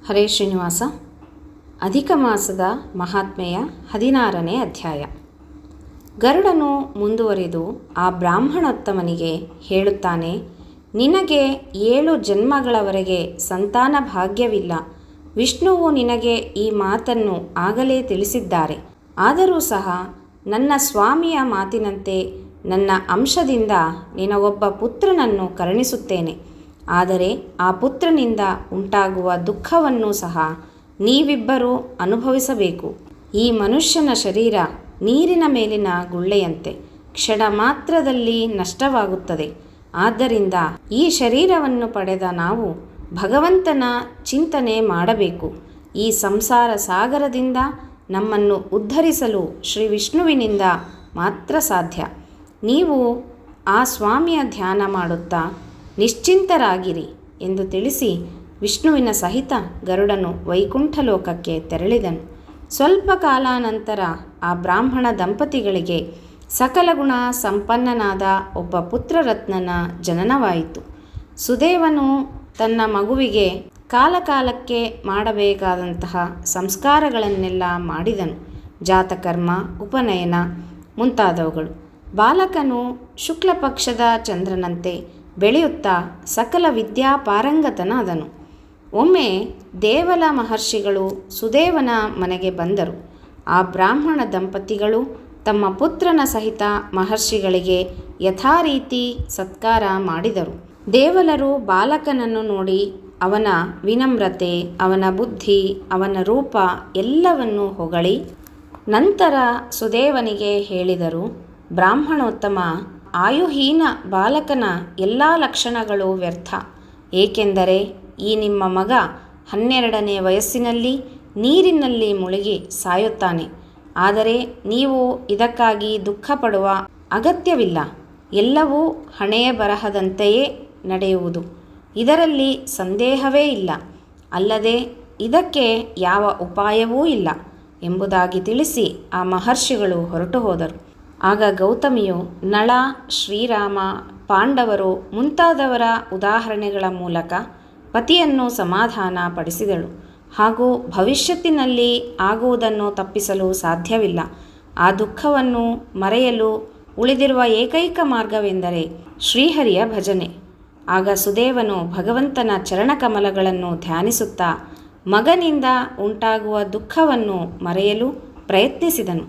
ಹರೇ ಶ್ರೀನಿವಾಸ. ಅಧಿಕ ಮಾಸದ ಮಹಾತ್ಮೆಯ 16ನೇ ಅಧ್ಯಾಯ. ಗರುಡನು ಮುಂದುವರಿದು ಆ ಬ್ರಾಹ್ಮಣೋತ್ತಮನಿಗೆ ಹೇಳುತ್ತಾನೆ, ನಿನಗೆ 7 ಜನ್ಮಗಳವರೆಗೆ ಸಂತಾನ ಭಾಗ್ಯವಿಲ್ಲ. ವಿಷ್ಣುವು ನಿನಗೆ ಈ ಮಾತನ್ನು ಆಗಲೇ ತಿಳಿಸಿದ್ದಾರೆ. ಆದರೂ ಸಹ ನನ್ನ ಸ್ವಾಮಿಯ ಮಾತಿನಂತೆ ನನ್ನ ಅಂಶದಿಂದ ನಿನಗೊಬ್ಬ ಪುತ್ರನನ್ನು ಕರುಣಿಸುತ್ತೇನೆ. ಆದರೆ ಆ ಪುತ್ರನಿಂದ ಉಂಟಾಗುವ ದುಃಖವನ್ನು ಸಹ ನೀವಿಬ್ಬರೂ ಅನುಭವಿಸಬೇಕು. ಈ ಮನುಷ್ಯನ ಶರೀರ ನೀರಿನ ಮೇಲಿನ ಗುಳ್ಳೆಯಂತೆ ಕ್ಷಣ ಮಾತ್ರದಲ್ಲಿ ನಷ್ಟವಾಗುತ್ತದೆ. ಆದ್ದರಿಂದ ಈ ಶರೀರವನ್ನು ಪಡೆದ ನಾವು ಭಗವಂತನ ಚಿಂತನೆ ಮಾಡಬೇಕು. ಈ ಸಂಸಾರ ಸಾಗರದಿಂದ ನಮ್ಮನ್ನು ಉದ್ಧರಿಸಲು ಶ್ರೀ ವಿಷ್ಣುವಿನಿಂದ ಮಾತ್ರ ಸಾಧ್ಯ. ನೀವು ಆ ಸ್ವಾಮಿಯ ಧ್ಯಾನ ಮಾಡುತ್ತಾ ನಿಶ್ಚಿಂತರಾಗಿರಿ ಎಂದು ತಿಳಿಸಿ ವಿಷ್ಣುವಿನ ಸಹಿತ ಗರುಡನು ವೈಕುಂಠ ಲೋಕಕ್ಕೆ ತೆರಳಿದನು. ಸ್ವಲ್ಪ ಕಾಲಾನಂತರ ಆ ಬ್ರಾಹ್ಮಣ ದಂಪತಿಗಳಿಗೆ ಸಕಲ ಗುಣ ಸಂಪನ್ನನಾದ ಒಬ್ಬ ಪುತ್ರರತ್ನನ ಜನನವಾಯಿತು. ಸುದೇವನು ತನ್ನ ಮಗುವಿಗೆ ಕಾಲಕಾಲಕ್ಕೆ ಮಾಡಬೇಕಾದಂತಹ ಸಂಸ್ಕಾರಗಳನ್ನೆಲ್ಲ ಮಾಡಿದನು. ಜಾತಕರ್ಮ, ಉಪನಯನ ಮುಂತಾದವುಗಳು. ಬಾಲಕನು ಶುಕ್ಲ ಪಕ್ಷದ ಚಂದ್ರನಂತೆ ಬೆಳೆಯುತ್ತಾ ಸಕಲ ವಿದ್ಯಾ ಪಾರಂಗತನಾದನು. ಒಮ್ಮೆ ದೇವಲ ಮಹರ್ಷಿಗಳು ಸುದೇವನ ಮನೆಗೆ ಬಂದರು. ಆ ಬ್ರಾಹ್ಮಣ ದಂಪತಿಗಳು ತಮ್ಮ ಪುತ್ರನ ಸಹಿತ ಮಹರ್ಷಿಗಳಿಗೆ ಯಥಾರೀತಿ ಸತ್ಕಾರ ಮಾಡಿದರು. ದೇವಲರು ಬಾಲಕನನ್ನು ನೋಡಿ ಅವನ ವಿನಮ್ರತೆ, ಅವನ ಬುದ್ಧಿ, ಅವನ ರೂಪ ಎಲ್ಲವನ್ನೂ ಹೊಗಳಿ ನಂತರ ಸುದೇವನಿಗೆ ಹೇಳಿದರು, ಬ್ರಾಹ್ಮಣೋತ್ತಮ, ಆಯುಹೀನ ಬಾಲಕನ ಎಲ್ಲ ಲಕ್ಷಣಗಳು ವ್ಯರ್ಥ. ಏಕೆಂದರೆ ಈ ನಿಮ್ಮ ಮಗ 12ನೇ ವಯಸ್ಸಿನಲ್ಲಿ ನೀರಿನಲ್ಲಿ ಮುಳುಗಿ ಸಾಯುತ್ತಾನೆ. ಆದರೆ ನೀವು ಇದಕ್ಕಾಗಿ ದುಃಖ ಪಡುವ ಅಗತ್ಯವಿಲ್ಲ. ಎಲ್ಲವೂ ಹಣೆಯ ಬರಹದಂತೆಯೇ ನಡೆಯುವುದು. ಇದರಲ್ಲಿ ಸಂದೇಹವೇ ಇಲ್ಲ. ಅಲ್ಲದೆ ಇದಕ್ಕೆ ಯಾವ ಉಪಾಯವೂ ಇಲ್ಲ ಎಂಬುದಾಗಿ ತಿಳಿಸಿ ಆ ಮಹರ್ಷಿಗಳು ಹೊರಟು ಹೋದರು. ಆಗ ಗೌತಮಿಯು ನಳ, ಶ್ರೀರಾಮ, ಪಾಂಡವರು ಮುಂತಾದವರ ಉದಾಹರಣೆಗಳ ಮೂಲಕ ಪತಿಯನ್ನು ಸಮಾಧಾನ ಪಡಿಸಿದಳು. ಹಾಗೂ ಭವಿಷ್ಯತ್ತಿನಲ್ಲಿ ಆಗುವುದನ್ನು ತಪ್ಪಿಸಲು ಸಾಧ್ಯವಿಲ್ಲ. ಆ ದುಃಖವನ್ನು ಮರೆಯಲು ಉಳಿದಿರುವ ಏಕೈಕ ಮಾರ್ಗವೆಂದರೆ ಶ್ರೀಹರಿಯ ಭಜನೆ. ಆಗ ಸುದೇವನು ಭಗವಂತನ ಚರಣಕಮಲಗಳನ್ನು ಧ್ಯಾನಿಸುತ್ತಾ ಮಗನಿಂದ ಉಂಟಾಗುವ ದುಃಖವನ್ನು ಮರೆಯಲು ಪ್ರಯತ್ನಿಸಿದನು.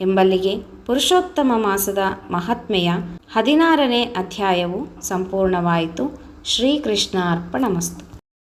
ಎಂಬಲ್ಲಿಗೆ ಪುರುಷೋತ್ತಮ ಮಾಸದ ಮಹಾತ್ಮೆಯ 16ನೇ ಅಧ್ಯಾಯವು ಸಂಪೂರ್ಣವಾಯಿತು. ಶ್ರೀಕೃಷ್ಣ ಅರ್ಪಣಮಸ್ತು.